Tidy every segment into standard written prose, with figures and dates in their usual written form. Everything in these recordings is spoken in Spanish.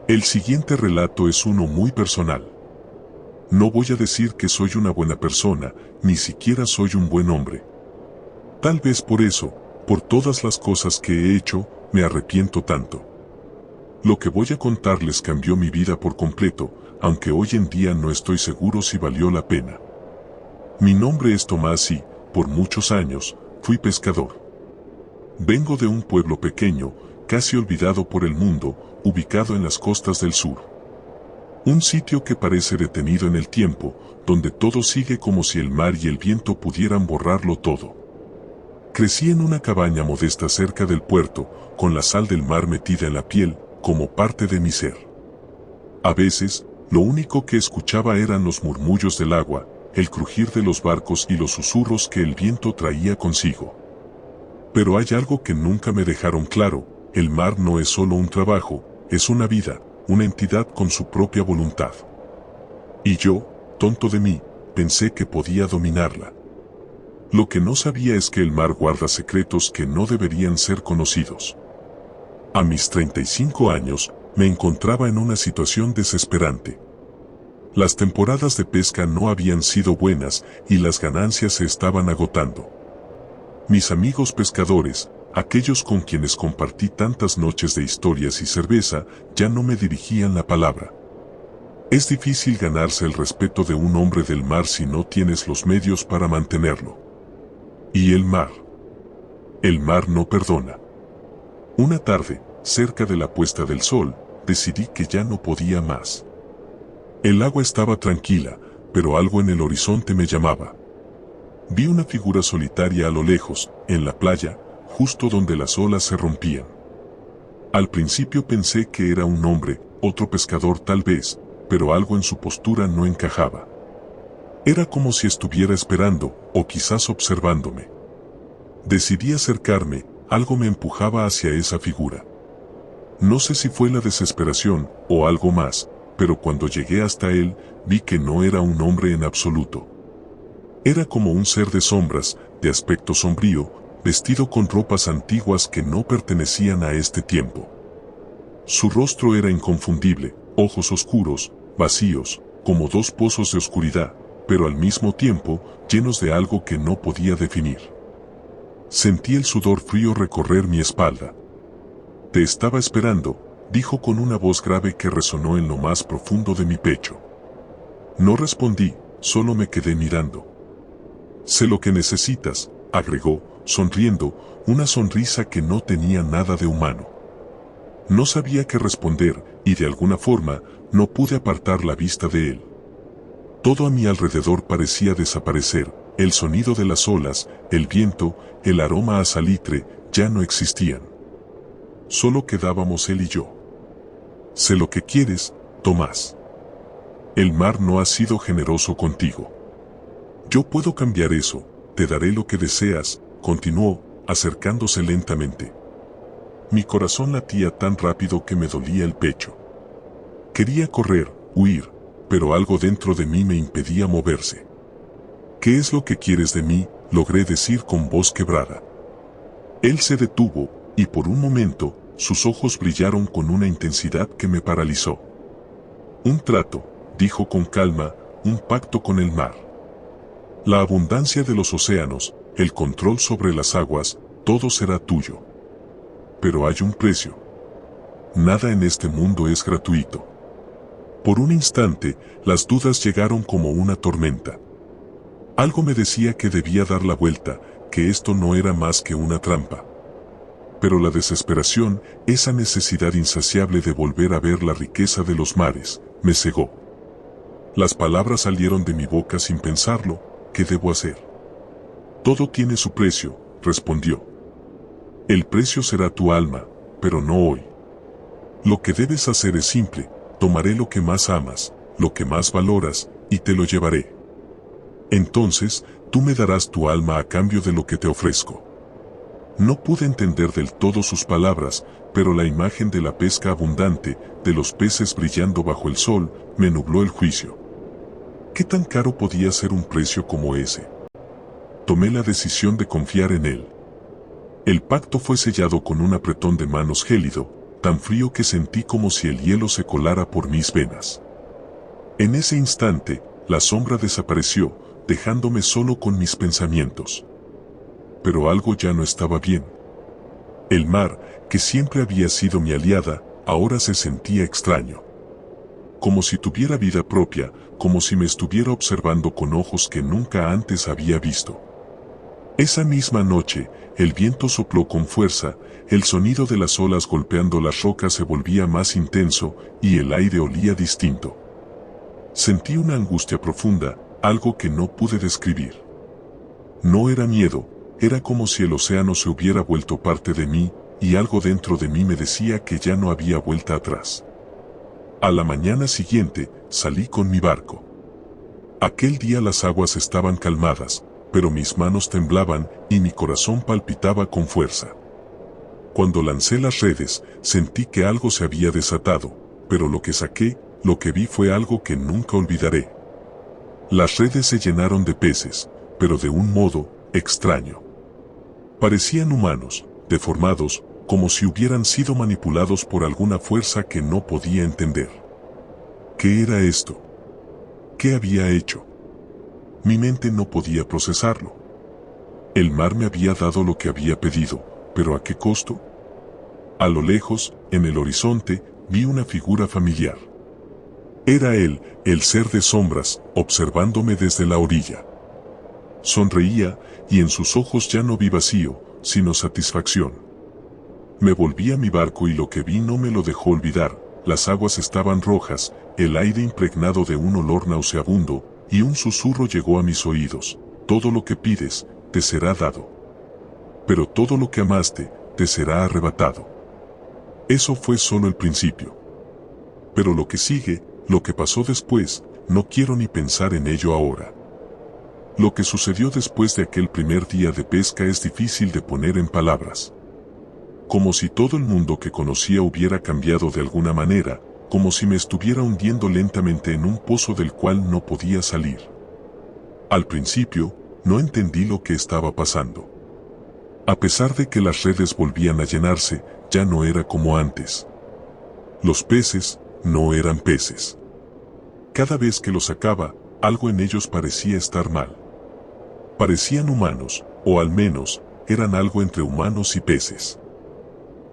El siguiente relato es uno muy personal. No voy a decir que soy una buena persona, ni siquiera soy un buen hombre. Tal vez por eso, por todas las cosas que he hecho, me arrepiento tanto. Lo que voy a contarles cambió mi vida por completo, aunque hoy en día no estoy seguro si valió la pena. Mi nombre es Tomás y, por muchos años, fui pescador. Vengo de un pueblo pequeño, casi olvidado por el mundo, ubicado en las costas del sur. Un sitio que parece detenido en el tiempo, donde todo sigue como si el mar y el viento pudieran borrarlo todo. Crecí en una cabaña modesta cerca del puerto, con la sal del mar metida en la piel, como parte de mi ser. A veces, lo único que escuchaba eran los murmullos del agua, el crujir de los barcos y los susurros que el viento traía consigo. Pero hay algo que nunca me dejaron claro: el mar no es solo un trabajo, es una vida, una entidad con su propia voluntad. Y yo, tonto de mí, pensé que podía dominarla. Lo que no sabía es que el mar guarda secretos que no deberían ser conocidos. A mis 35 años, me encontraba en una situación desesperante. Las temporadas de pesca no habían sido buenas y las ganancias se estaban agotando. Mis amigos pescadores, aquellos con quienes compartí tantas noches de historias y cerveza, ya no me dirigían la palabra. Es difícil ganarse el respeto de un hombre del mar si no tienes los medios para mantenerlo. Y el mar. El mar no perdona. Una tarde, cerca de la puesta del sol, decidí que ya no podía más. El agua estaba tranquila, pero algo en el horizonte me llamaba. Vi una figura solitaria a lo lejos, en la playa, justo donde las olas se rompían. Al principio pensé que era un hombre, otro pescador tal vez, pero algo en su postura no encajaba. Era como si estuviera esperando, o quizás observándome. Decidí acercarme, algo me empujaba hacia esa figura. No sé si fue la desesperación, o algo más, pero cuando llegué hasta él, vi que no era un hombre en absoluto. Era como un ser de sombras, de aspecto sombrío, vestido con ropas antiguas que no pertenecían a este tiempo. Su rostro era inconfundible, ojos oscuros, vacíos, como dos pozos de oscuridad, pero al mismo tiempo, llenos de algo que no podía definir. Sentí el sudor frío recorrer mi espalda. «Te estaba esperando», dijo con una voz grave que resonó en lo más profundo de mi pecho. No respondí, solo me quedé mirando. «Sé lo que necesitas», agregó, sonriendo, una sonrisa que no tenía nada de humano. No sabía qué responder, y de alguna forma, no pude apartar la vista de él. Todo a mi alrededor parecía desaparecer, el sonido de las olas, el viento, el aroma a salitre, ya no existían. Solo quedábamos él y yo. «Sé lo que quieres, Tomás. El mar no ha sido generoso contigo. Yo puedo cambiar eso, te daré lo que deseas», continuó, acercándose lentamente. Mi corazón latía tan rápido que me dolía el pecho. Quería correr, huir, pero algo dentro de mí me impedía moverse. «¿Qué es lo que quieres de mí?», logré decir con voz quebrada. Él se detuvo, y por un momento, sus ojos brillaron con una intensidad que me paralizó. «Un trato», dijo con calma, «un pacto con el mar. La abundancia de los océanos, el control sobre las aguas, todo será tuyo. Pero hay un precio. Nada en este mundo es gratuito». Por un instante, las dudas llegaron como una tormenta. Algo me decía que debía dar la vuelta, que esto no era más que una trampa. Pero la desesperación, esa necesidad insaciable de volver a ver la riqueza de los mares, me cegó. Las palabras salieron de mi boca sin pensarlo. «¿Qué debo hacer?». «Todo tiene su precio», respondió. «El precio será tu alma, pero no hoy. Lo que debes hacer es simple: tomaré lo que más amas, lo que más valoras, y te lo llevaré. Entonces, tú me darás tu alma a cambio de lo que te ofrezco». No pude entender del todo sus palabras, pero la imagen de la pesca abundante, de los peces brillando bajo el sol, me nubló el juicio. ¿Qué tan caro podía ser un precio como ese? Tomé la decisión de confiar en él. El pacto fue sellado con un apretón de manos gélido, tan frío que sentí como si el hielo se colara por mis venas. En ese instante, la sombra desapareció, dejándome solo con mis pensamientos. Pero algo ya no estaba bien. El mar, que siempre había sido mi aliada, ahora se sentía extraño. Como si tuviera vida propia, como si me estuviera observando con ojos que nunca antes había visto. Esa misma noche, el viento sopló con fuerza, el sonido de las olas golpeando las rocas se volvía más intenso y el aire olía distinto. Sentí una angustia profunda, algo que no pude describir. No era miedo, era como si el océano se hubiera vuelto parte de mí, y algo dentro de mí me decía que ya no había vuelta atrás. A la mañana siguiente, salí con mi barco. Aquel día las aguas estaban calmadas, pero mis manos temblaban y mi corazón palpitaba con fuerza. Cuando lancé las redes, sentí que algo se había desatado, pero lo que saqué, lo que vi fue algo que nunca olvidaré. Las redes se llenaron de peces, pero de un modo extraño. Parecían humanos, deformados, como si hubieran sido manipulados por alguna fuerza que no podía entender. ¿Qué era esto? ¿Qué había hecho? Mi mente no podía procesarlo. El mar me había dado lo que había pedido, pero ¿a qué costo? A lo lejos, en el horizonte, vi una figura familiar. Era él, el ser de sombras, observándome desde la orilla. Sonreía, y en sus ojos ya no vi vacío, sino satisfacción. Me volví a mi barco y lo que vi no me lo dejó olvidar. Las aguas estaban rojas, el aire impregnado de un olor nauseabundo, y un susurro llegó a mis oídos: todo lo que pides, te será dado. Pero todo lo que amaste, te será arrebatado. Eso fue solo el principio. Pero lo que sigue, lo que pasó después, no quiero ni pensar en ello ahora. Lo que sucedió después de aquel primer día de pesca es difícil de poner en palabras. Como si todo el mundo que conocía hubiera cambiado de alguna manera, como si me estuviera hundiendo lentamente en un pozo del cual no podía salir. Al principio, no entendí lo que estaba pasando. A pesar de que las redes volvían a llenarse, ya no era como antes. Los peces no eran peces. Cada vez que los sacaba, algo en ellos parecía estar mal. Parecían humanos, o al menos, eran algo entre humanos y peces.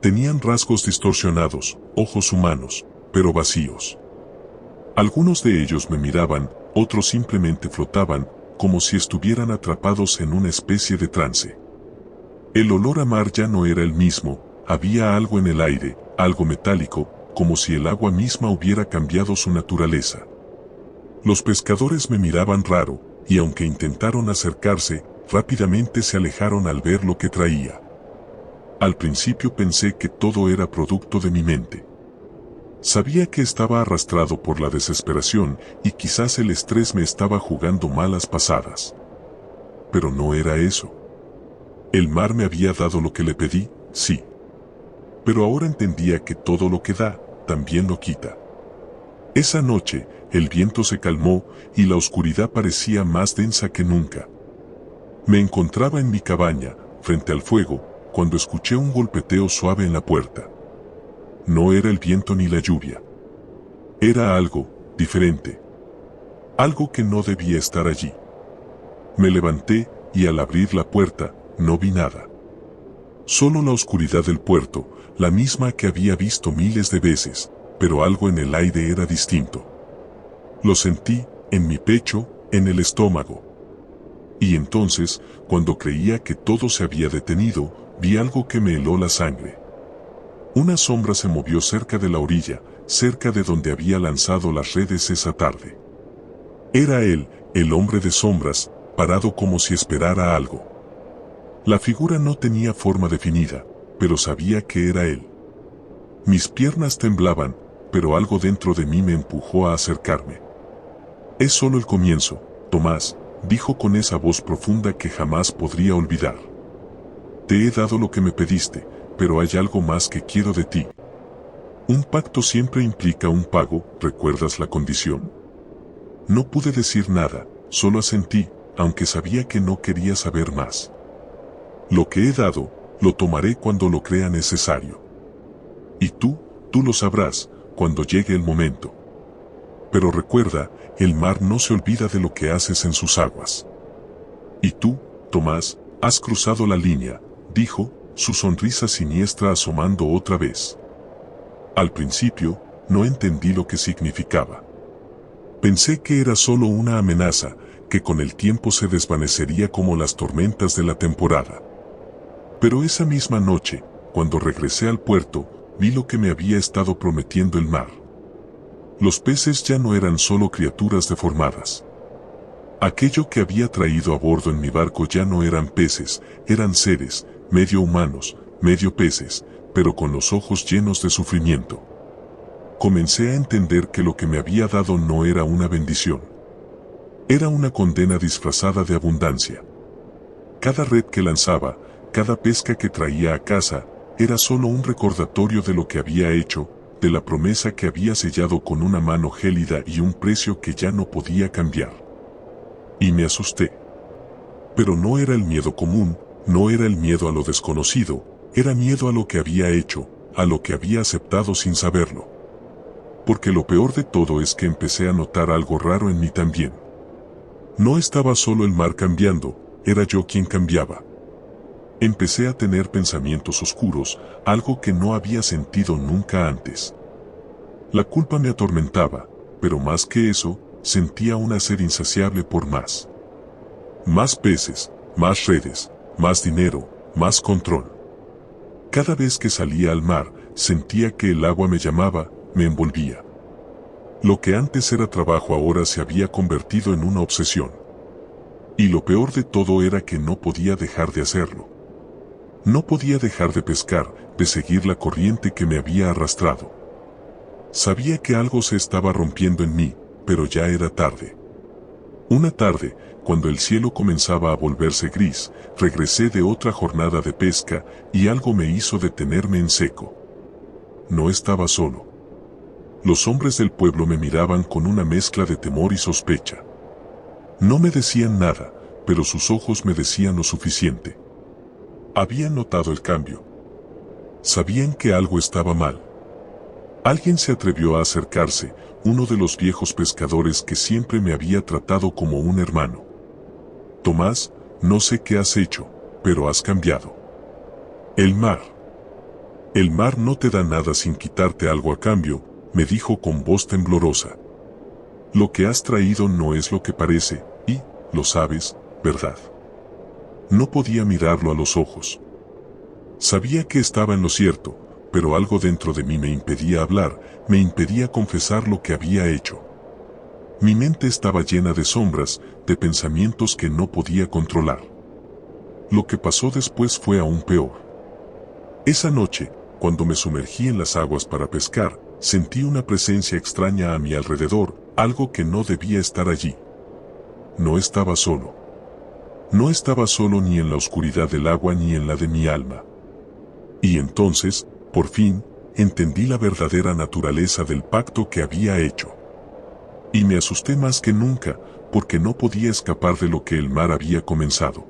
Tenían rasgos distorsionados, ojos humanos, pero vacíos. Algunos de ellos me miraban, otros simplemente flotaban, como si estuvieran atrapados en una especie de trance. El olor a mar ya no era el mismo, había algo en el aire, algo metálico, como si el agua misma hubiera cambiado su naturaleza. Los pescadores me miraban raro, y aunque intentaron acercarse, rápidamente se alejaron al ver lo que traía. Al principio pensé que todo era producto de mi mente. Sabía que estaba arrastrado por la desesperación y quizás el estrés me estaba jugando malas pasadas. Pero no era eso. El mar me había dado lo que le pedí, sí. Pero ahora entendía que todo lo que da, también lo quita. Esa noche, el viento se calmó y la oscuridad parecía más densa que nunca. Me encontraba en mi cabaña, frente al fuego, cuando escuché un golpeteo suave en la puerta. No era el viento ni la lluvia. Era algo diferente. Algo que no debía estar allí. Me levanté y al abrir la puerta, no vi nada. Solo la oscuridad del puerto, la misma que había visto miles de veces, pero algo en el aire era distinto. Lo sentí, en mi pecho, en el estómago. Y entonces, cuando creía que todo se había detenido, vi algo que me heló la sangre. Una sombra se movió cerca de la orilla, cerca de donde había lanzado las redes esa tarde. Era él, el hombre de sombras, parado como si esperara algo. La figura no tenía forma definida, pero sabía que era él. Mis piernas temblaban, pero algo dentro de mí me empujó a acercarme. Es solo el comienzo, Tomás, dijo con esa voz profunda que jamás podría olvidar. Te he dado lo que me pediste, pero hay algo más que quiero de ti. Un pacto siempre implica un pago, ¿recuerdas la condición? No pude decir nada, solo asentí, aunque sabía que no quería saber más. Lo que he dado, lo tomaré cuando lo crea necesario. Y tú lo sabrás, cuando llegue el momento. Pero recuerda, el mar no se olvida de lo que haces en sus aguas. Y tú, Tomás, has cruzado la línea, dijo, su sonrisa siniestra asomando otra vez. Al principio, no entendí lo que significaba. Pensé que era solo una amenaza, que con el tiempo se desvanecería como las tormentas de la temporada. Pero esa misma noche, cuando regresé al puerto, vi lo que me había estado prometiendo el mar. Los peces ya no eran solo criaturas deformadas. Aquello que había traído a bordo en mi barco ya no eran peces, eran seres, medio humanos, medio peces, pero con los ojos llenos de sufrimiento. Comencé a entender que lo que me había dado no era una bendición. Era una condena disfrazada de abundancia. Cada red que lanzaba, cada pesca que traía a casa, era solo un recordatorio de lo que había hecho, de la promesa que había sellado con una mano gélida y un precio que ya no podía cambiar. Y me asusté. Pero no era el miedo común, no era el miedo a lo desconocido, era miedo a lo que había hecho, a lo que había aceptado sin saberlo. Porque lo peor de todo es que empecé a notar algo raro en mí también. No estaba solo el mar cambiando, era yo quien cambiaba. Empecé a tener pensamientos oscuros, algo que no había sentido nunca antes. La culpa me atormentaba, pero más que eso, sentía una sed insaciable por más. Más peces, más redes, más dinero, más control. Cada vez que salía al mar, sentía que el agua me llamaba, me envolvía. Lo que antes era trabajo ahora se había convertido en una obsesión. Y lo peor de todo era que no podía dejar de hacerlo. No podía dejar de pescar, de seguir la corriente que me había arrastrado. Sabía que algo se estaba rompiendo en mí, pero ya era tarde. Una tarde, cuando el cielo comenzaba a volverse gris, regresé de otra jornada de pesca y algo me hizo detenerme en seco. No estaba solo. Los hombres del pueblo me miraban con una mezcla de temor y sospecha. No me decían nada, pero sus ojos me decían lo suficiente. Habían notado el cambio. Sabían que algo estaba mal. Alguien se atrevió a acercarse, uno de los viejos pescadores que siempre me había tratado como un hermano. Tomás, no sé qué has hecho, pero has cambiado. El mar. El mar no te da nada sin quitarte algo a cambio, me dijo con voz temblorosa. Lo que has traído no es lo que parece, y, lo sabes, ¿verdad? No podía mirarlo a los ojos. Sabía que estaba en lo cierto, pero algo dentro de mí me impedía hablar, me impedía confesar lo que había hecho. Mi mente estaba llena de sombras, de pensamientos que no podía controlar. Lo que pasó después fue aún peor. Esa noche, cuando me sumergí en las aguas para pescar, sentí una presencia extraña a mi alrededor, algo que no debía estar allí. No estaba solo. No estaba solo ni en la oscuridad del agua ni en la de mi alma. Y entonces, por fin, entendí la verdadera naturaleza del pacto que había hecho. Y me asusté más que nunca, porque no podía escapar de lo que el mar había comenzado.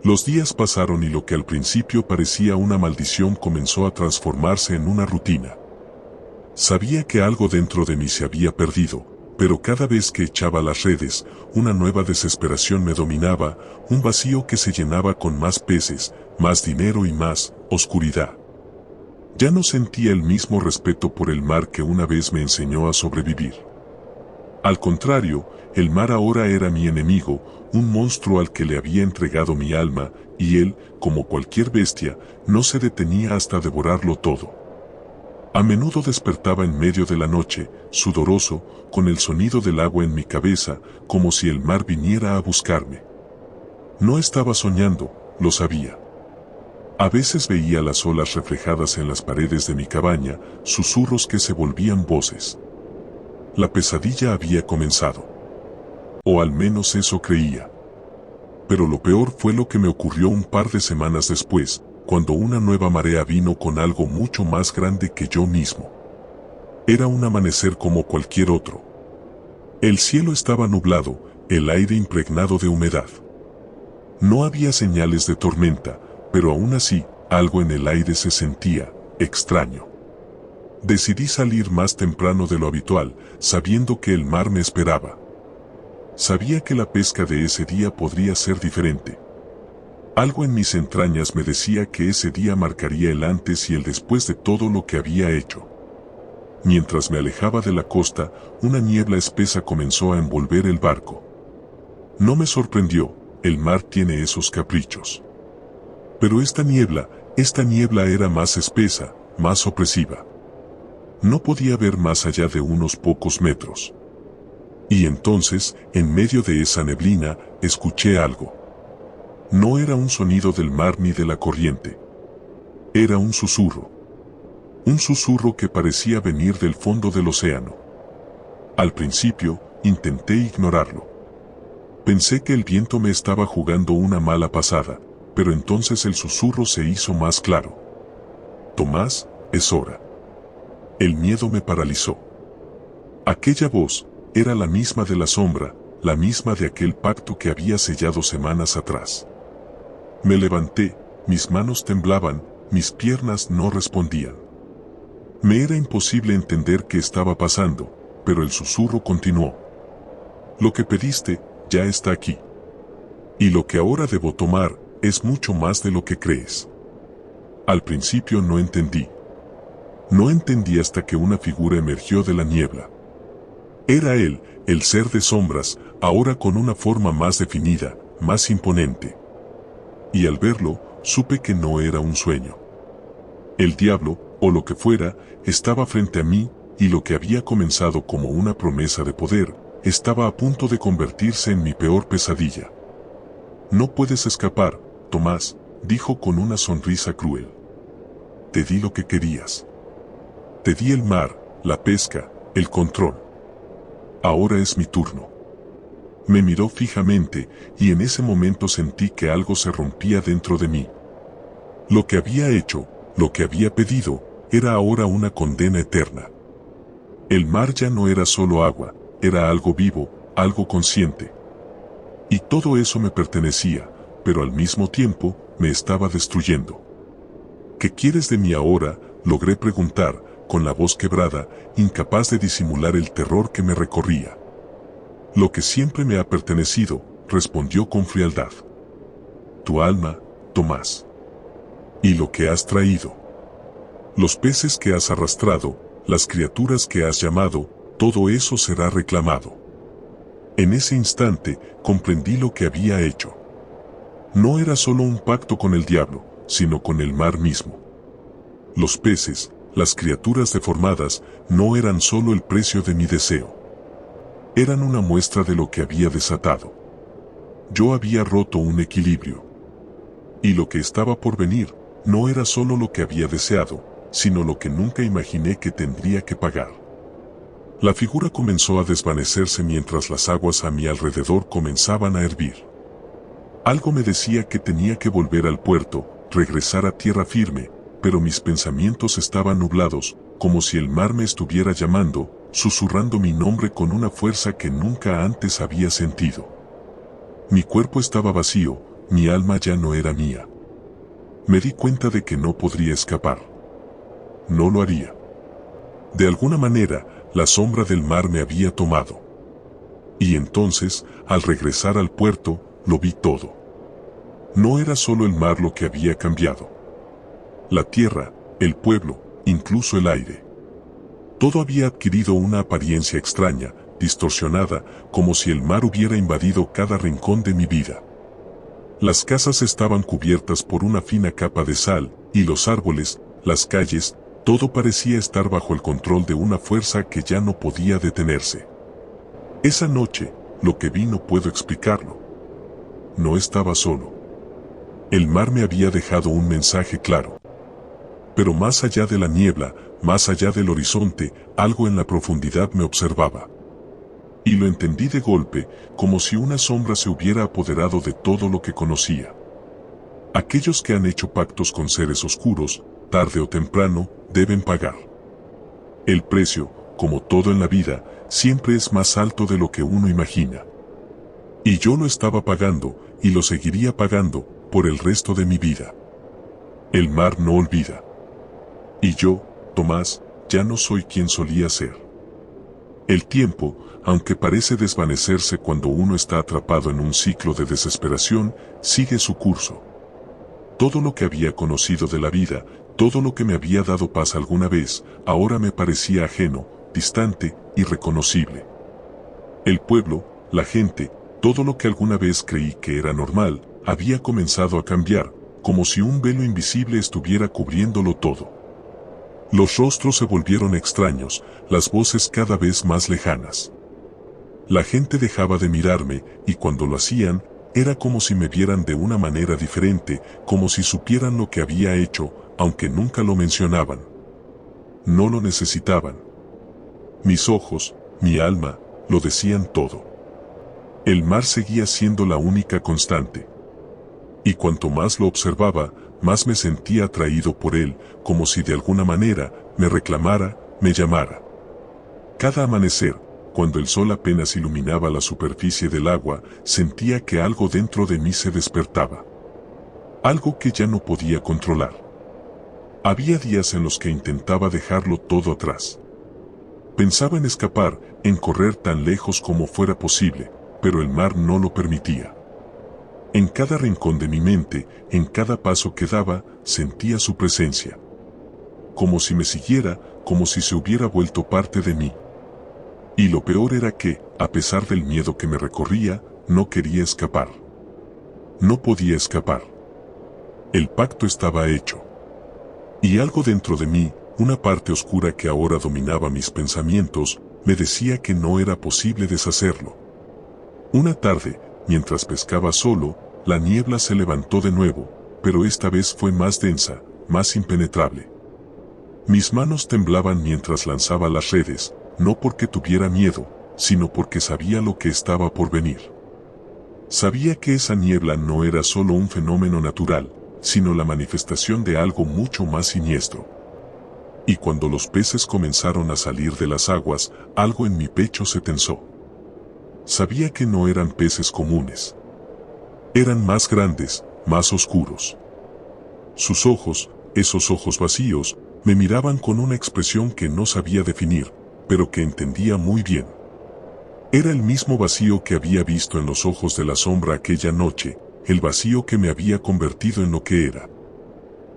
Los días pasaron y lo que al principio parecía una maldición comenzó a transformarse en una rutina. Sabía que algo dentro de mí se había perdido, pero cada vez que echaba las redes, una nueva desesperación me dominaba, un vacío que se llenaba con más peces, más dinero y más oscuridad. Ya no sentía el mismo respeto por el mar que una vez me enseñó a sobrevivir. Al contrario, el mar ahora era mi enemigo, un monstruo al que le había entregado mi alma, y él, como cualquier bestia, no se detenía hasta devorarlo todo. A menudo despertaba en medio de la noche, sudoroso, con el sonido del agua en mi cabeza, como si el mar viniera a buscarme. No estaba soñando, lo sabía. A veces veía las olas reflejadas en las paredes de mi cabaña, susurros que se volvían voces. La pesadilla había comenzado. O al menos eso creía. Pero lo peor fue lo que me ocurrió un par de semanas después, cuando una nueva marea vino con algo mucho más grande que yo mismo. Era un amanecer como cualquier otro. El cielo estaba nublado, el aire impregnado de humedad. No había señales de tormenta, pero aún así, algo en el aire se sentía extraño. Decidí salir más temprano de lo habitual, sabiendo que el mar me esperaba. Sabía que la pesca de ese día podría ser diferente. Algo en mis entrañas me decía que ese día marcaría el antes y el después de todo lo que había hecho. Mientras me alejaba de la costa, una niebla espesa comenzó a envolver el barco. No me sorprendió, el mar tiene esos caprichos. Pero esta niebla era más espesa, más opresiva. No podía ver más allá de unos pocos metros. Y entonces, en medio de esa neblina, escuché algo. No era un sonido del mar ni de la corriente. Era un susurro. Un susurro que parecía venir del fondo del océano. Al principio, intenté ignorarlo. Pensé que el viento me estaba jugando una mala pasada, pero entonces el susurro se hizo más claro. Tomás, es hora. El miedo me paralizó. Aquella voz era la misma de la sombra, la misma de aquel pacto que había sellado semanas atrás. Me levanté, mis manos temblaban, mis piernas no respondían. Me era imposible entender qué estaba pasando, pero el susurro continuó. Lo que pediste, ya está aquí. Y lo que ahora debo tomar, es mucho más de lo que crees. Al principio no entendí. No entendí hasta que una figura emergió de la niebla. Era él, el ser de sombras, ahora con una forma más definida, más imponente. Y al verlo, supe que no era un sueño. El diablo, o lo que fuera, estaba frente a mí, y lo que había comenzado como una promesa de poder, estaba a punto de convertirse en mi peor pesadilla. No puedes escapar, Tomás, dijo con una sonrisa cruel. Te di lo que querías. Te di el mar, la pesca, el control. Ahora es mi turno. Me miró fijamente, y en ese momento sentí que algo se rompía dentro de mí. Lo que había hecho, lo que había pedido, era ahora una condena eterna. El mar ya no era solo agua, era algo vivo, algo consciente. Y todo eso me pertenecía, pero al mismo tiempo, me estaba destruyendo. ¿Qué quieres de mí ahora?, logré preguntar, con la voz quebrada, incapaz de disimular el terror que me recorría. Lo que siempre me ha pertenecido, respondió con frialdad. Tu alma, Tomás. Y lo que has traído. Los peces que has arrastrado, las criaturas que has llamado, todo eso será reclamado. En ese instante, comprendí lo que había hecho. No era solo un pacto con el diablo, sino con el mar mismo. Los peces, las criaturas deformadas, no eran solo el precio de mi deseo. Eran una muestra de lo que había desatado. Yo había roto un equilibrio. Y lo que estaba por venir, no era solo lo que había deseado, sino lo que nunca imaginé que tendría que pagar. La figura comenzó a desvanecerse mientras las aguas a mi alrededor comenzaban a hervir. Algo me decía que tenía que volver al puerto, regresar a tierra firme, pero mis pensamientos estaban nublados, como si el mar me estuviera llamando, susurrando mi nombre con una fuerza que nunca antes había sentido. Mi cuerpo estaba vacío, mi alma ya no era mía. Me di cuenta de que no podría escapar. No lo haría. De alguna manera, la sombra del mar me había tomado. Y entonces, al regresar al puerto, lo vi todo. No era solo el mar lo que había cambiado. La tierra, el pueblo, incluso el aire. Todo había adquirido una apariencia extraña, distorsionada, como si el mar hubiera invadido cada rincón de mi vida. Las casas estaban cubiertas por una fina capa de sal, y los árboles, las calles, todo parecía estar bajo el control de una fuerza que ya no podía detenerse. Esa noche, lo que vi no puedo explicarlo. No estaba solo. El mar me había dejado un mensaje claro. Pero más allá de la niebla, más allá del horizonte, algo en la profundidad me observaba. Y lo entendí de golpe, como si una sombra se hubiera apoderado de todo lo que conocía. Aquellos que han hecho pactos con seres oscuros, tarde o temprano, deben pagar. El precio, como todo en la vida, siempre es más alto de lo que uno imagina. Y yo lo estaba pagando, y lo seguiría pagando, por el resto de mi vida. El mar no olvida. Y yo, Tomás, ya no soy quien solía ser. El tiempo, aunque parece desvanecerse cuando uno está atrapado en un ciclo de desesperación, sigue su curso. Todo lo que había conocido de la vida, todo lo que me había dado paz alguna vez, ahora me parecía ajeno, distante, irreconocible. El pueblo, la gente, todo lo que alguna vez creí que era normal, había comenzado a cambiar, como si un velo invisible estuviera cubriéndolo todo. Los rostros se volvieron extraños, las voces cada vez más lejanas. La gente dejaba de mirarme, y cuando lo hacían, era como si me vieran de una manera diferente, como si supieran lo que había hecho, aunque nunca lo mencionaban. No lo necesitaban. Mis ojos, mi alma, lo decían todo. El mar seguía siendo la única constante. Y cuanto más lo observaba, más me sentía atraído por él, como si de alguna manera me reclamara, me llamara. Cada amanecer, cuando el sol apenas iluminaba la superficie del agua, sentía que algo dentro de mí se despertaba. Algo que ya no podía controlar. Había días en los que intentaba dejarlo todo atrás. Pensaba en escapar, en correr tan lejos como fuera posible, pero el mar no lo permitía. En cada rincón de mi mente, en cada paso que daba, sentía su presencia. Como si me siguiera, como si se hubiera vuelto parte de mí. Y lo peor era que, a pesar del miedo que me recorría, no quería escapar. No podía escapar. El pacto estaba hecho. Y algo dentro de mí, una parte oscura que ahora dominaba mis pensamientos, me decía que no era posible deshacerlo. Una tarde, mientras pescaba solo, la niebla se levantó de nuevo, pero esta vez fue más densa, más impenetrable. Mis manos temblaban mientras lanzaba las redes, no porque tuviera miedo, sino porque sabía lo que estaba por venir. Sabía que esa niebla no era solo un fenómeno natural, sino la manifestación de algo mucho más siniestro. Y cuando los peces comenzaron a salir de las aguas, algo en mi pecho se tensó. Sabía que no eran peces comunes. Eran más grandes, más oscuros. Sus ojos, esos ojos vacíos, me miraban con una expresión que no sabía definir, pero que entendía muy bien. Era el mismo vacío que había visto en los ojos de la sombra aquella noche, el vacío que me había convertido en lo que era.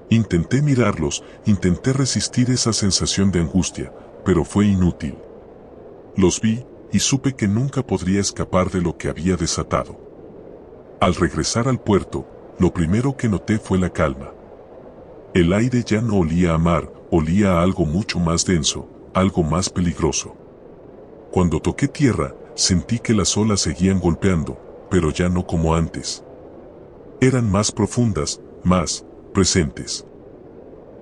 Intenté mirarlos, intenté resistir esa sensación de angustia, pero fue inútil. Los vi, y supe que nunca podría escapar de lo que había desatado. Al regresar al puerto, lo primero que noté fue la calma. El aire ya no olía a mar, olía a algo mucho más denso, algo más peligroso. Cuando toqué tierra, sentí que las olas seguían golpeando, pero ya no como antes. Eran más profundas, más presentes.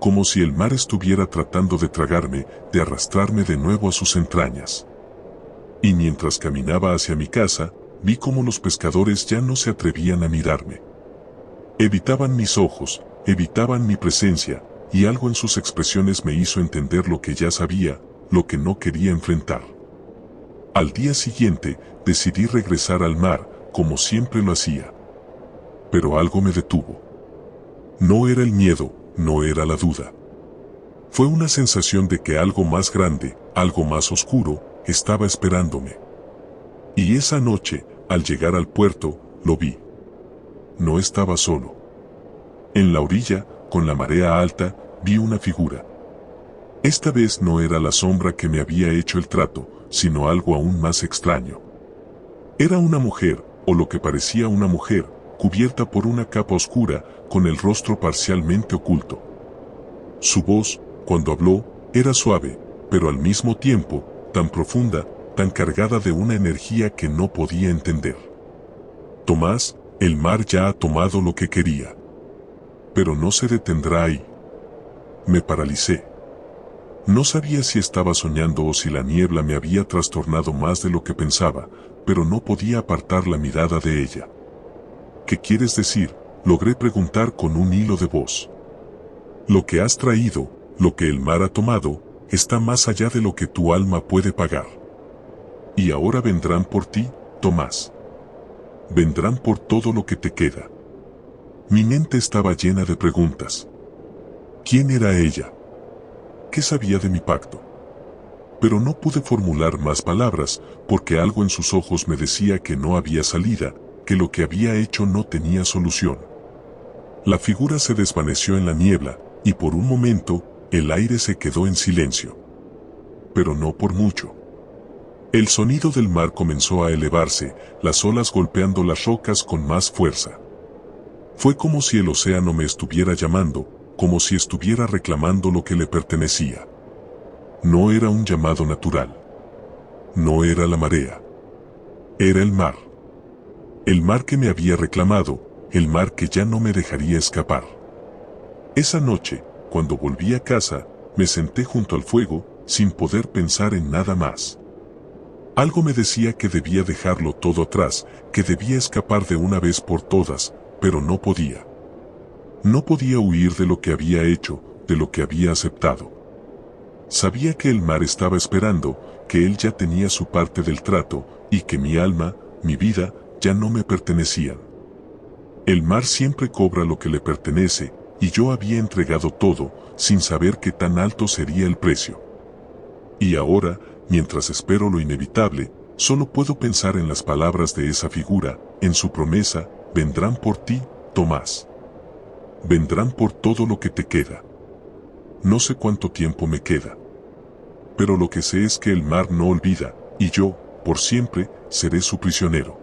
Como si el mar estuviera tratando de tragarme, de arrastrarme de nuevo a sus entrañas. Y mientras caminaba hacia mi casa, vi cómo los pescadores ya no se atrevían a mirarme. Evitaban mis ojos, evitaban mi presencia, y algo en sus expresiones me hizo entender lo que ya sabía, lo que no quería enfrentar. Al día siguiente, decidí regresar al mar, como siempre lo hacía. Pero algo me detuvo. No era el miedo, no era la duda. Fue una sensación de que algo más grande, algo más oscuro, estaba esperándome. Y esa noche, al llegar al puerto, lo vi. No estaba solo. En la orilla, con la marea alta, vi una figura. Esta vez no era la sombra que me había hecho el trato, sino algo aún más extraño. Era una mujer, o lo que parecía una mujer, cubierta por una capa oscura, con el rostro parcialmente oculto. Su voz, cuando habló, era suave, pero al mismo tiempo, tan profunda, tan cargada de una energía que no podía entender. Tomás, el mar ya ha tomado lo que quería. Pero no se detendrá ahí. Me paralicé. No sabía si estaba soñando o si la niebla me había trastornado más de lo que pensaba, pero no podía apartar la mirada de ella. ¿Qué quieres decir?, logré preguntar con un hilo de voz. Lo que has traído, lo que el mar ha tomado, está más allá de lo que tu alma puede pagar. Y ahora vendrán por ti, Tomás. Vendrán por todo lo que te queda. Mi mente estaba llena de preguntas. ¿Quién era ella? ¿Qué sabía de mi pacto? pero no pude formular más palabras, porque algo en sus ojos me decía que no había salida, que lo que había hecho no tenía solución. La figura se desvaneció en la niebla, y por un momento, el aire se quedó en silencio. Pero no por mucho. El sonido del mar comenzó a elevarse, las olas golpeando las rocas con más fuerza. Fue como si el océano me estuviera llamando, como si estuviera reclamando lo que le pertenecía. No era un llamado natural. No era la marea. Era el mar. El mar que me había reclamado, el mar que ya no me dejaría escapar. Esa noche, cuando volví a casa, me senté junto al fuego, sin poder pensar en nada más. Algo me decía que debía dejarlo todo atrás, que debía escapar de una vez por todas, pero no podía. No podía huir de lo que había hecho, de lo que había aceptado. Sabía que el mar estaba esperando, que él ya tenía su parte del trato, y que mi alma, mi vida, ya no me pertenecían. El mar siempre cobra lo que le pertenece, y yo había entregado todo, sin saber qué tan alto sería el precio. Y ahora, mientras espero lo inevitable, solo puedo pensar en las palabras de esa figura, en su promesa: vendrán por ti, Tomás. Vendrán por todo lo que te queda. No sé cuánto tiempo me queda. Pero lo que sé es que el mar no olvida, y yo, por siempre, seré su prisionero.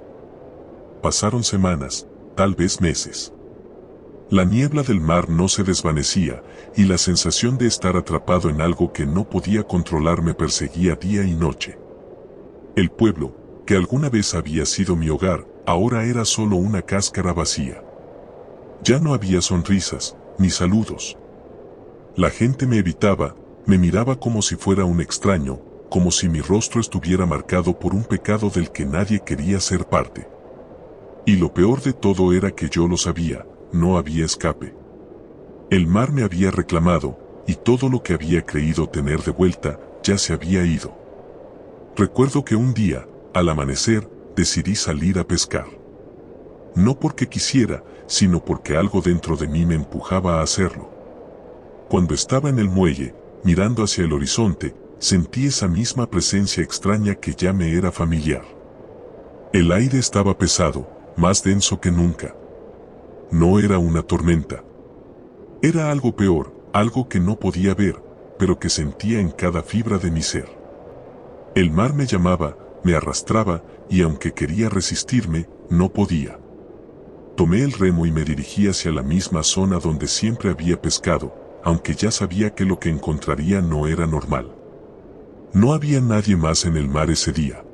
Pasaron semanas, tal vez meses. La niebla del mar no se desvanecía, y la sensación de estar atrapado en algo que no podía controlar me perseguía día y noche. El pueblo, que alguna vez había sido mi hogar, ahora era solo una cáscara vacía. Ya no había sonrisas, ni saludos. La gente me evitaba, me miraba como si fuera un extraño, como si mi rostro estuviera marcado por un pecado del que nadie quería ser parte. Y lo peor de todo era que yo lo sabía, no había escape. El mar me había reclamado, y todo lo que había creído tener de vuelta, ya se había ido. Recuerdo que un día, al amanecer, decidí salir a pescar. No porque quisiera, sino porque algo dentro de mí me empujaba a hacerlo. Cuando estaba en el muelle, mirando hacia el horizonte, sentí esa misma presencia extraña que ya me era familiar. El aire estaba pesado, más denso que nunca. No era una tormenta. Era algo peor, algo que no podía ver, pero que sentía en cada fibra de mi ser. El mar me llamaba, me arrastraba, y aunque quería resistirme, no podía. Tomé el remo y me dirigí hacia la misma zona donde siempre había pescado, aunque ya sabía que lo que encontraría no era normal. No había nadie más en el mar ese día.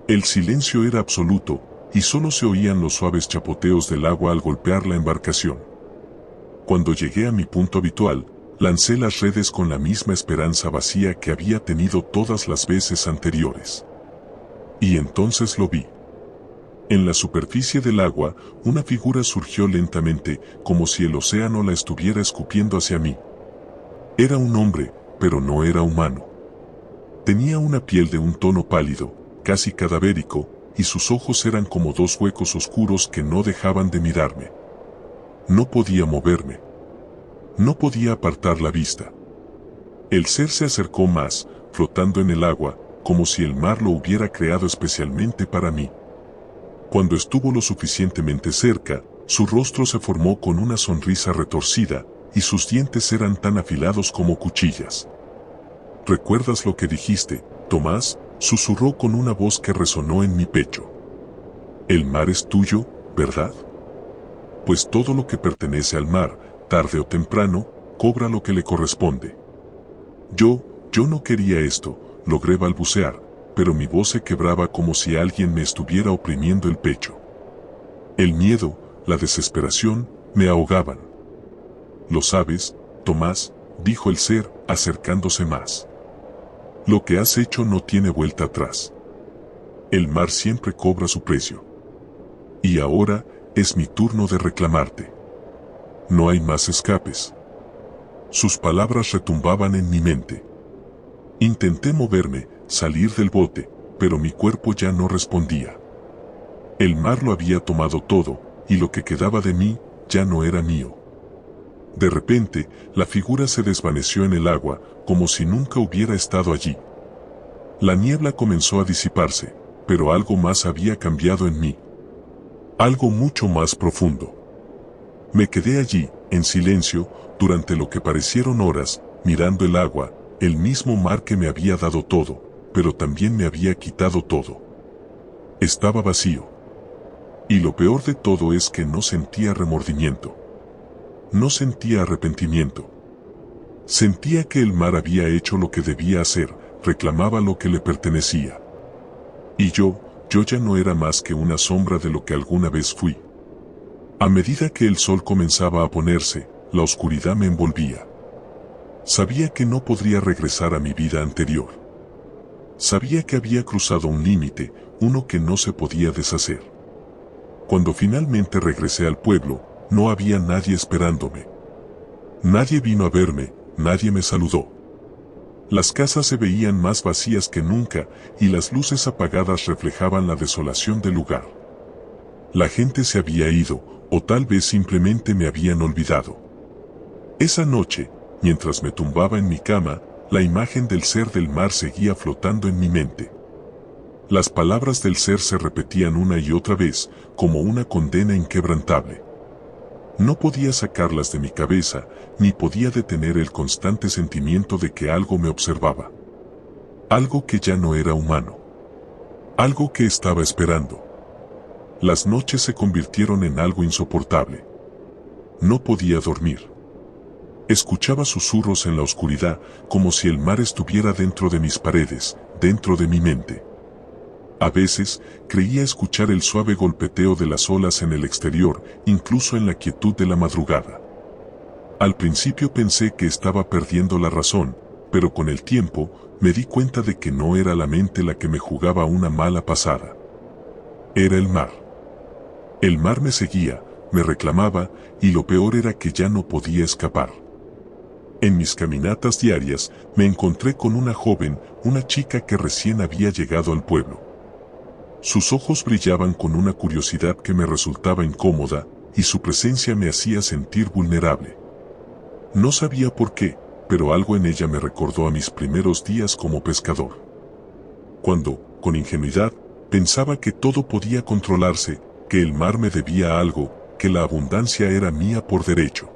El silencio era absoluto, y solo se oían los suaves chapoteos del agua al golpear la embarcación. Cuando llegué a mi punto habitual, lancé las redes con la misma esperanza vacía que había tenido todas las veces anteriores. Y entonces lo vi. En la superficie del agua, una figura surgió lentamente, como si el océano la estuviera escupiendo hacia mí. Era un hombre, pero no era humano. Tenía una piel de un tono pálido, casi cadavérico, y sus ojos eran como dos huecos oscuros que no dejaban de mirarme. No podía moverme. No podía apartar la vista. El ser se acercó más, flotando en el agua, como si el mar lo hubiera creado especialmente para mí. Cuando estuvo lo suficientemente cerca, su rostro se formó con una sonrisa retorcida, y sus dientes eran tan afilados como cuchillas. ¿Recuerdas lo que dijiste, Tomás?, susurró con una voz que resonó en mi pecho. El mar es tuyo, ¿verdad? Pues todo lo que pertenece al mar, tarde o temprano, cobra lo que le corresponde. Yo no quería esto, logré balbucear, pero mi voz se quebraba como si alguien me estuviera oprimiendo el pecho. El miedo, la desesperación, me ahogaban. ¿Lo sabes, Tomás?, dijo el ser, acercándose más. Lo que has hecho no tiene vuelta atrás. El mar siempre cobra su precio. Y ahora, es mi turno de reclamarte. No hay más escapes. Sus palabras retumbaban en mi mente. Intenté moverme, salir del bote, pero mi cuerpo ya no respondía. El mar lo había tomado todo, y lo que quedaba de mí, ya no era mío. De repente, la figura se desvaneció en el agua, como si nunca hubiera estado allí. La niebla comenzó a disiparse, pero algo más había cambiado en mí. Algo mucho más profundo. Me quedé allí, en silencio, durante lo que parecieron horas, mirando el agua, el mismo mar que me había dado todo, pero también me había quitado todo. Estaba vacío. Y lo peor de todo es que no sentía remordimiento. No sentía arrepentimiento. Sentía que el mar había hecho lo que debía hacer, reclamaba lo que le pertenecía. Y yo ya no era más que una sombra de lo que alguna vez fui. A medida que el sol comenzaba a ponerse, la oscuridad me envolvía. Sabía que no podría regresar a mi vida anterior. Sabía que había cruzado un límite, uno que no se podía deshacer. Cuando finalmente regresé al pueblo, no había nadie esperándome. Nadie vino a verme, nadie me saludó. Las casas se veían más vacías que nunca y las luces apagadas reflejaban la desolación del lugar. La gente se había ido, o tal vez simplemente me habían olvidado. Esa noche, mientras me tumbaba en mi cama, la imagen del ser del mar seguía flotando en mi mente. Las palabras del ser se repetían una y otra vez, como una condena inquebrantable. No podía sacarlas de mi cabeza, ni podía detener el constante sentimiento de que algo me observaba. Algo que ya no era humano. Algo que estaba esperando. Las noches se convirtieron en algo insoportable. No podía dormir. Escuchaba susurros en la oscuridad, como si el mar estuviera dentro de mis paredes, dentro de mi mente. A veces, creía escuchar el suave golpeteo de las olas en el exterior, incluso en la quietud de la madrugada. Al principio pensé que estaba perdiendo la razón, pero con el tiempo, me di cuenta de que no era la mente la que me jugaba una mala pasada. Era el mar. El mar me seguía, me reclamaba, y lo peor era que ya no podía escapar. En mis caminatas diarias, me encontré con una joven, una chica que recién había llegado al pueblo. Sus ojos brillaban con una curiosidad que me resultaba incómoda, y su presencia me hacía sentir vulnerable. No sabía por qué, pero algo en ella me recordó a mis primeros días como pescador. Cuando, con ingenuidad, pensaba que todo podía controlarse, que el mar me debía algo, que la abundancia era mía por derecho.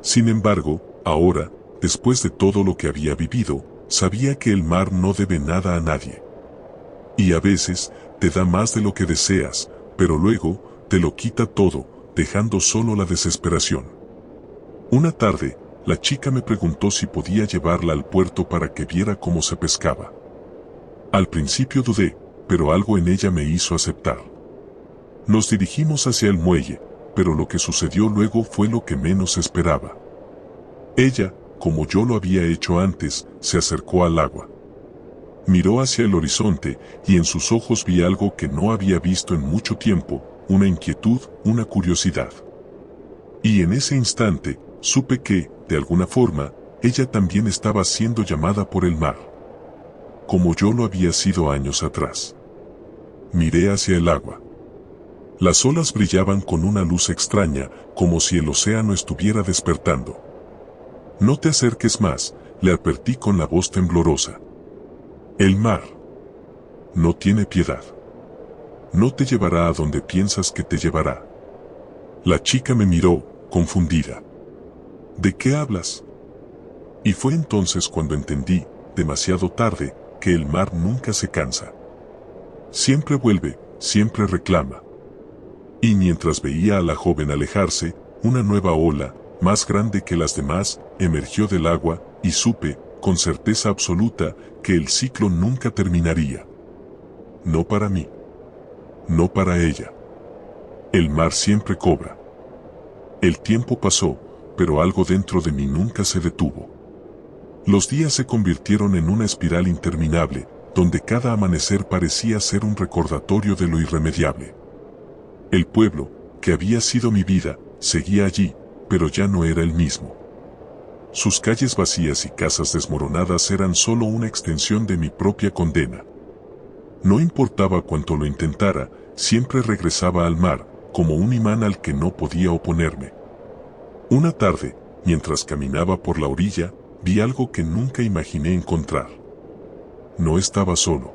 Sin embargo, ahora, después de todo lo que había vivido, sabía que el mar no debe nada a nadie. Y a veces, te da más de lo que deseas, pero luego, te lo quita todo, dejando solo la desesperación. Una tarde, la chica me preguntó si podía llevarla al puerto para que viera cómo se pescaba. Al principio dudé, pero algo en ella me hizo aceptar. Nos dirigimos hacia el muelle, pero lo que sucedió luego fue lo que menos esperaba. Ella, como yo lo había hecho antes, se acercó al agua. Miró hacia el horizonte y en sus ojos vi algo que no había visto en mucho tiempo, una inquietud, una curiosidad. Y en ese instante, supe que, de alguna forma, ella también estaba siendo llamada por el mar. Como yo lo había sido años atrás. Miré hacia el agua. Las olas brillaban con una luz extraña, como si el océano estuviera despertando. No te acerques más, le advertí con la voz temblorosa. El mar no tiene piedad. No te llevará a donde piensas que te llevará. La chica me miró, confundida. ¿De qué hablas? Y fue entonces cuando entendí, demasiado tarde, que el mar nunca se cansa. Siempre vuelve, siempre reclama. Y mientras veía a la joven alejarse, una nueva ola, más grande que las demás, emergió del agua, y supe, con certeza absoluta, que el ciclo nunca terminaría. No para mí. No para ella. El mar siempre cobra. El tiempo pasó, pero algo dentro de mí nunca se detuvo. Los días se convirtieron en una espiral interminable, donde cada amanecer parecía ser un recordatorio de lo irremediable. El pueblo, que había sido mi vida, seguía allí, pero ya no era el mismo. Sus calles vacías y casas desmoronadas eran solo una extensión de mi propia condena. No importaba cuánto lo intentara, siempre regresaba al mar, como un imán al que no podía oponerme. Una tarde, mientras caminaba por la orilla, vi algo que nunca imaginé encontrar. no estaba solo.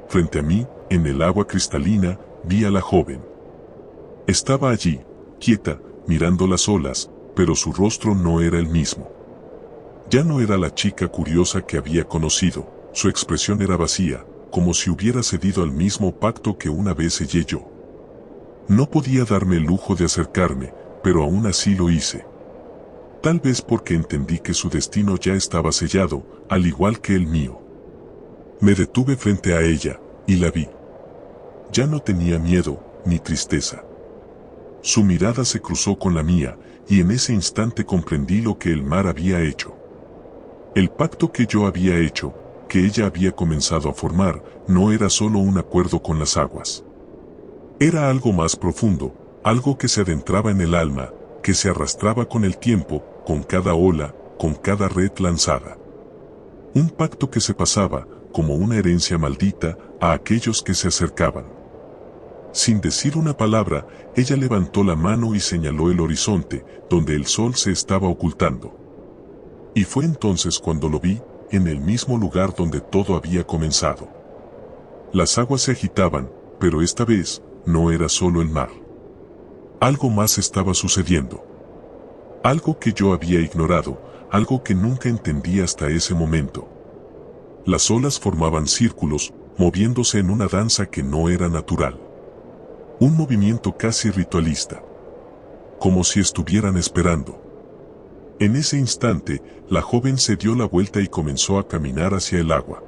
Frente a mí, en el agua cristalina, vi a la joven. Estaba allí, quieta, mirando las olas, pero su rostro no era el mismo. Ya no era la chica curiosa que había conocido, su expresión era vacía, como si hubiera cedido al mismo pacto que una vez sellé yo. No podía darme el lujo de acercarme, pero aún así lo hice. Tal vez porque entendí que su destino ya estaba sellado, al igual que el mío. Me detuve frente a ella, y la vi. Ya no tenía miedo, ni tristeza. Su mirada se cruzó con la mía, y en ese instante comprendí lo que el mar había hecho. El pacto que yo había hecho, que ella había comenzado a formar, no era solo un acuerdo con las aguas. Era algo más profundo, algo que se adentraba en el alma, que se arrastraba con el tiempo, con cada ola, con cada red lanzada. Un pacto que se pasaba, como una herencia maldita, a aquellos que se acercaban. Sin decir una palabra, ella levantó la mano y señaló el horizonte, donde el sol se estaba ocultando. Y fue entonces cuando lo vi, en el mismo lugar donde todo había comenzado. Las aguas se agitaban, pero esta vez, no era solo el mar. Algo más estaba sucediendo. Algo que yo había ignorado, algo que nunca entendí hasta ese momento. Las olas formaban círculos, moviéndose en una danza que no era natural. Un movimiento casi ritualista. Como si estuvieran esperando. En ese instante, la joven se dio la vuelta y comenzó a caminar hacia el agua.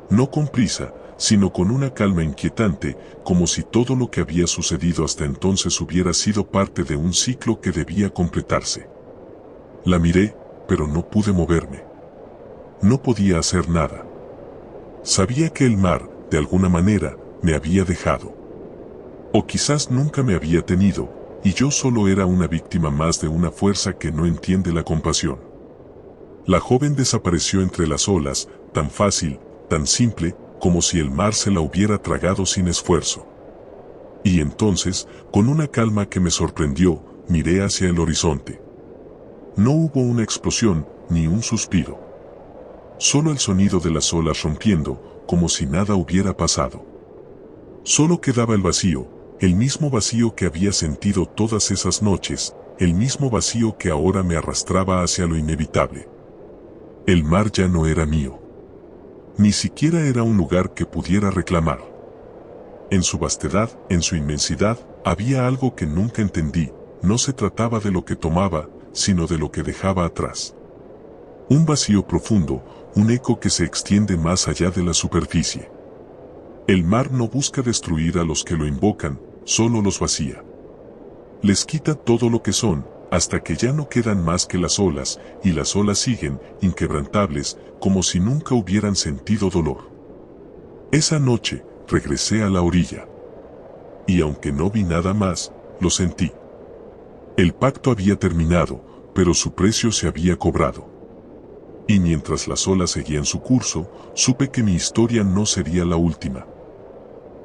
No con prisa, sino con una calma inquietante, como si todo lo que había sucedido hasta entonces hubiera sido parte de un ciclo que debía completarse. La miré, pero no pude moverme. No podía hacer nada. Sabía que el mar, de alguna manera, me había dejado. O quizás nunca me había tenido, y yo solo era una víctima más de una fuerza que no entiende la compasión. La joven desapareció entre las olas, tan fácil, tan simple, como si el mar se la hubiera tragado sin esfuerzo. Y entonces, con una calma que me sorprendió, miré hacia el horizonte. No hubo una explosión, ni un suspiro. Solo el sonido de las olas rompiendo, como si nada hubiera pasado. Solo quedaba el vacío, el mismo vacío que había sentido todas esas noches, el mismo vacío que ahora me arrastraba hacia lo inevitable. El mar ya no era mío. Ni siquiera era un lugar que pudiera reclamar. En su vastedad, en su inmensidad, había algo que nunca entendí, no se trataba de lo que tomaba, sino de lo que dejaba atrás. Un vacío profundo, un eco que se extiende más allá de la superficie. El mar no busca destruir a los que lo invocan, solo los vacía. Les quita todo lo que son, hasta que ya no quedan más que las olas, y las olas siguen, inquebrantables, como si nunca hubieran sentido dolor. Esa noche, regresé a la orilla. Y aunque no vi nada más, lo sentí. El pacto había terminado, pero su precio se había cobrado. Y mientras las olas seguían su curso, supe que mi historia no sería la última.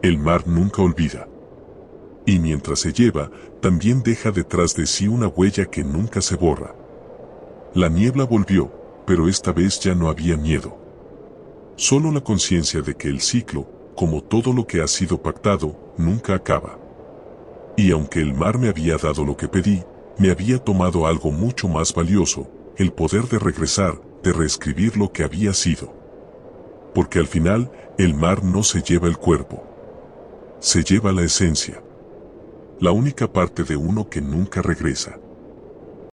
El mar nunca olvida. Y mientras se lleva, también deja detrás de sí una huella que nunca se borra. La niebla volvió, pero esta vez ya no había miedo. Solo la conciencia de que el ciclo, como todo lo que ha sido pactado, nunca acaba. Y aunque el mar me había dado lo que pedí, me había tomado algo mucho más valioso, el poder de regresar, de reescribir lo que había sido. Porque al final, el mar no se lleva el cuerpo. Se lleva la esencia. La única parte de uno que nunca regresa.